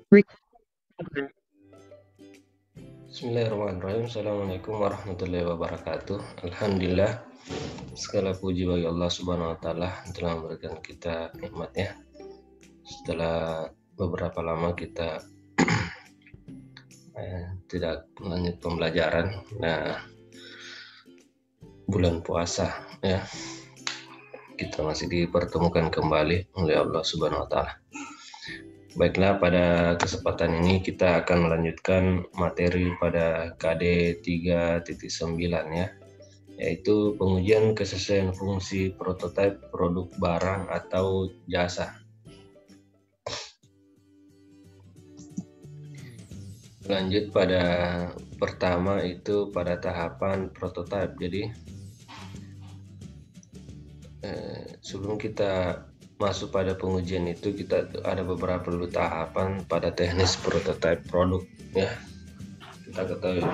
Bismillahirrahmanirrahim. Assalamualaikum warahmatullahi wabarakatuh. Alhamdulillah, segala puji bagi Allah Subhanahu wa Ta'ala yang telah memberikan kita nikmatnya. Setelah beberapa lama kita tidak lanjut pembelajaran. Nah, bulan puasa ya, kita masih dipertemukan kembali oleh Allah Subhanahu wa Ta'ala. Baiklah, pada kesempatan ini kita akan melanjutkan materi pada KD 3.9 ya, yaitu pengujian kesesuaian fungsi prototipe produk barang atau jasa. Lanjut pada pertama itu pada tahapan prototipe. Jadi sebelum kita masuk pada pengujian itu, kita ada beberapa dulu tahapan pada teknis prototipe produk ya. Kita ketahui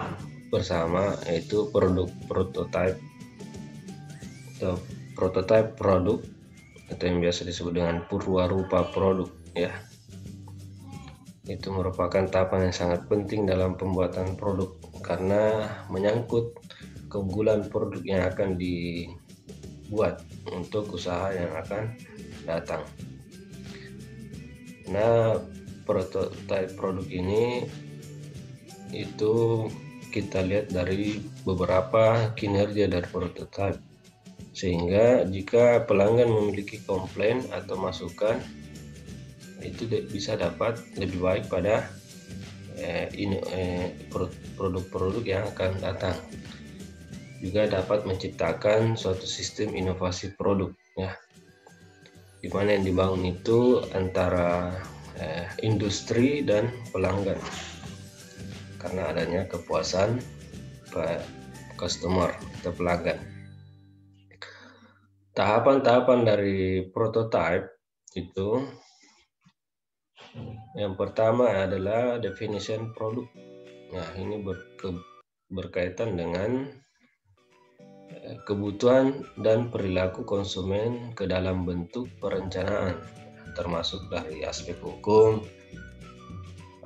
bersama, yaitu produk prototipe atau prototipe produk atau yang biasa disebut dengan purwarupa produk ya. Itu merupakan tahapan yang sangat penting dalam pembuatan produk karena menyangkut keunggulan produk yang akan dibuat untuk usaha yang akan datang. Nah, prototipe produk ini itu kita lihat dari beberapa kinerja dari prototipe, sehingga jika pelanggan memiliki komplain atau masukan, itu bisa dapat lebih baik pada produk-produk yang akan datang. Juga dapat menciptakan suatu sistem inovasi produk ya, di mana yang dibangun itu antara industri dan pelanggan, karena adanya kepuasan customer atau pelanggan. Tahapan-tahapan dari prototipe itu, yang pertama adalah definition produk. Nah, ini berkaitan dengan kebutuhan dan perilaku konsumen ke dalam bentuk perencanaan, termasuk dari aspek hukum,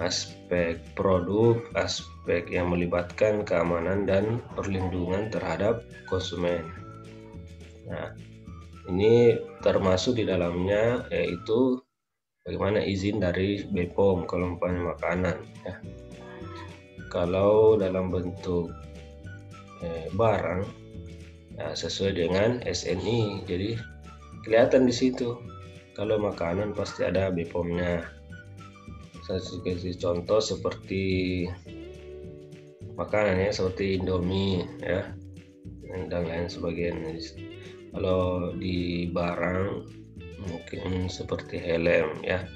aspek produk, aspek yang melibatkan keamanan dan perlindungan terhadap konsumen. Nah, ini termasuk di dalamnya yaitu bagaimana izin dari BPOM kalau umpamanya makanan ya. Kalau dalam bentuk barang ya, sesuai dengan SNI, jadi kelihatan di situ. Kalau makanan pasti ada BPOM-nya. Saya kasih contoh seperti makanannya seperti Indomie ya, dan lain sebagainya. Kalau di barang mungkin seperti helm ya.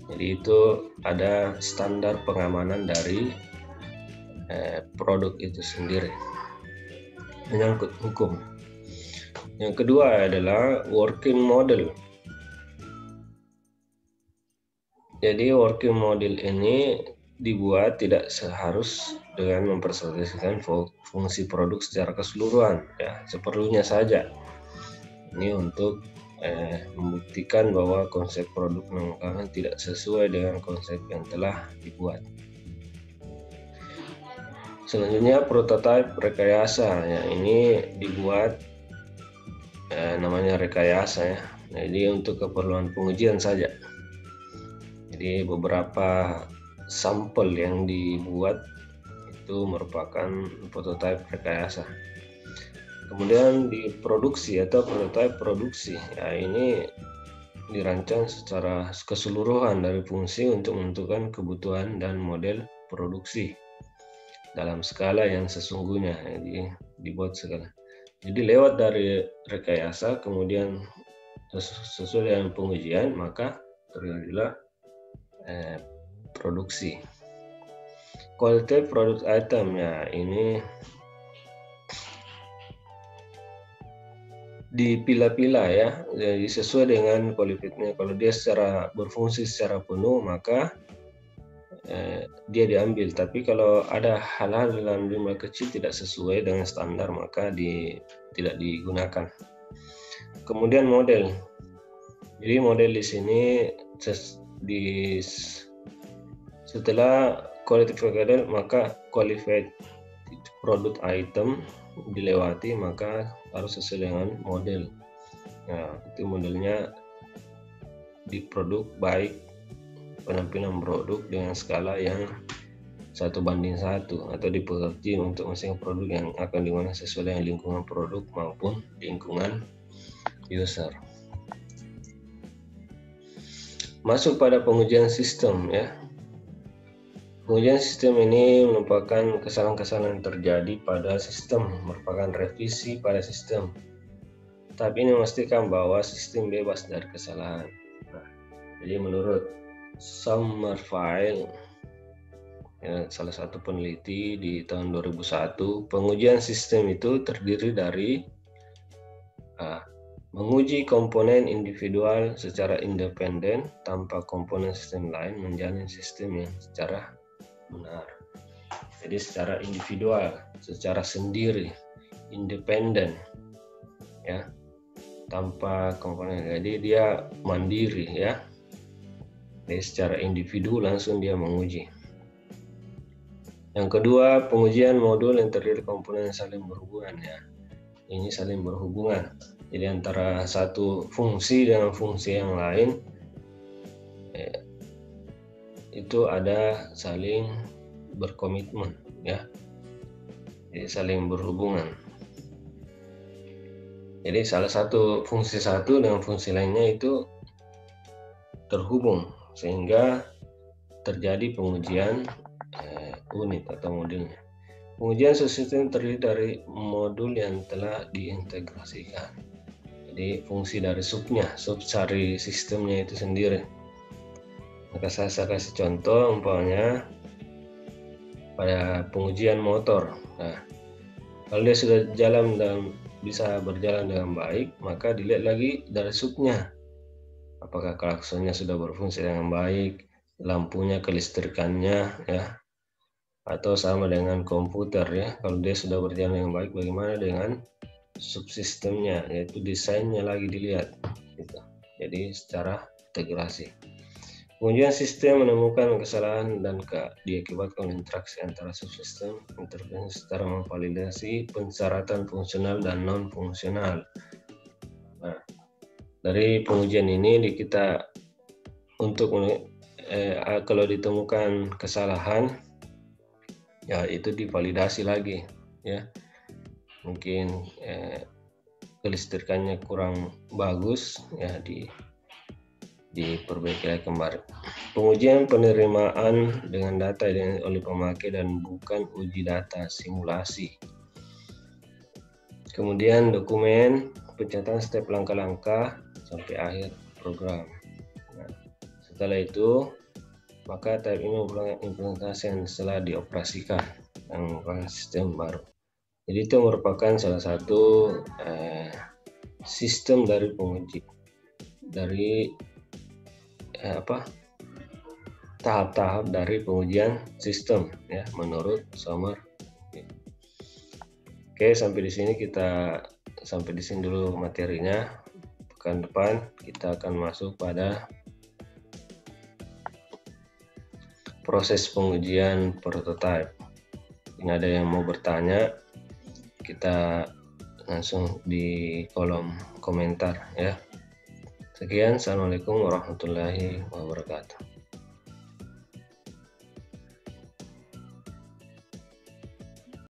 Jadi itu ada standar pengamanan dari produk itu sendiri, menyangkut hukum. Yang kedua adalah working model. Jadi working model ini dibuat tidak seharus dengan mempersosialisasikan fungsi produk secara keseluruhan ya, seperlunya saja. Ini untuk membuktikan bahwa konsep produk pengembangan tidak sesuai dengan konsep yang telah dibuat. Selanjutnya prototipe rekayasa ya, ini dibuat namanya rekayasa ya. Nah, ini untuk keperluan pengujian saja. Jadi beberapa sampel yang dibuat itu merupakan prototipe rekayasa. Kemudian diproduksi atau prototipe produksi ya, ini dirancang secara keseluruhan dari fungsi untuk menentukan kebutuhan dan model produksi dalam skala yang sesungguhnya. Jadi dibuat skala. Jadi lewat dari rekayasa kemudian sesuai dengan pengujian, maka terjadilah produksi. Quality product item ya, ini dipilah-pilah ya, jadi sesuai dengan quality-nya. Kalau dia secara berfungsi secara penuh, maka dia diambil. Tapi kalau ada hal-hal dalam jumlah kecil tidak sesuai dengan standar, maka tidak digunakan. Kemudian model. Jadi model di sini Setelah qualified, maka qualified product item dilewati, maka harus sesuai dengan model. Nah, itu modelnya di produk, baik penampilan produk dengan skala yang 1:1 atau dipengerti untuk masing produk yang akan digunakan sesuai dengan lingkungan produk maupun lingkungan user. Masuk pada pengujian sistem ya. Pengujian sistem ini merupakan kesalahan-kesalahan yang terjadi pada sistem, merupakan revisi pada sistem. Tapi ini memastikan bahwa sistem bebas dari kesalahan. Nah, jadi menurut Sommerfeld, ya, salah satu peneliti di tahun 2001, pengujian sistem itu terdiri dari menguji komponen individual secara independen tanpa komponen sistem lain menjalin sistem yang secara benar. Jadi secara individual, secara sendiri, independen, ya, tanpa komponen. Jadi dia mandiri, ya. Jadi secara individu langsung dia menguji. Yang kedua, pengujian modul yang terdiri komponen saling berhubungan, ya. Ini saling berhubungan. Jadi antara satu fungsi dengan fungsi yang lain, itu ada saling berkomitmen, ya. Jadi saling berhubungan. Jadi salah satu fungsi satu dengan fungsi lainnya itu terhubung sehingga terjadi pengujian unit atau modulnya. Pengujian subsistem terdiri dari modul yang telah diintegrasikan. Jadi fungsi dari subnya, subsari sistemnya itu sendiri. Maka saya kasih contoh, umpamanya pada pengujian motor. Nah, kalau dia sudah jalan dan bisa berjalan dengan baik, maka dilihat lagi dari subnya. Apakah klaksonnya sudah berfungsi dengan baik, lampunya, kelistrikannya, ya, atau sama dengan komputer, ya. Kalau dia sudah berjalan dengan baik, bagaimana dengan subsistemnya, yaitu desainnya lagi dilihat, gitu. Jadi secara integrasi. Pengujian sistem menemukan kesalahan dan diakibatkan interaksi antara subsistem, intervensi secara memvalidasi pensyaratan fungsional dan non fungsional. Nah, dari pengujian ini kita untuk kalau ditemukan kesalahan, ya itu divalidasi lagi, ya. Mungkin kelistrikannya kurang bagus, ya diperbaiki lagi kembali. Pengujian penerimaan dengan data oleh pemakai dan bukan uji data simulasi. Kemudian dokumen pencatatan step langkah-langkah sampai akhir program. Nah, setelah itu maka tahap ini merupakan implementasi yang setelah dioperasikan yang merupakan sistem baru. Jadi itu merupakan salah satu sistem dari penguji, dari tahap-tahap dari pengujian sistem, ya, menurut Sommer. Oke, sampai di sini dulu materinya. Pekan depan kita akan masuk pada proses pengujian prototipe. Ini ada yang mau bertanya, kita langsung di kolom komentar, ya. Sekian, assalamualaikum warahmatullahi wabarakatuh.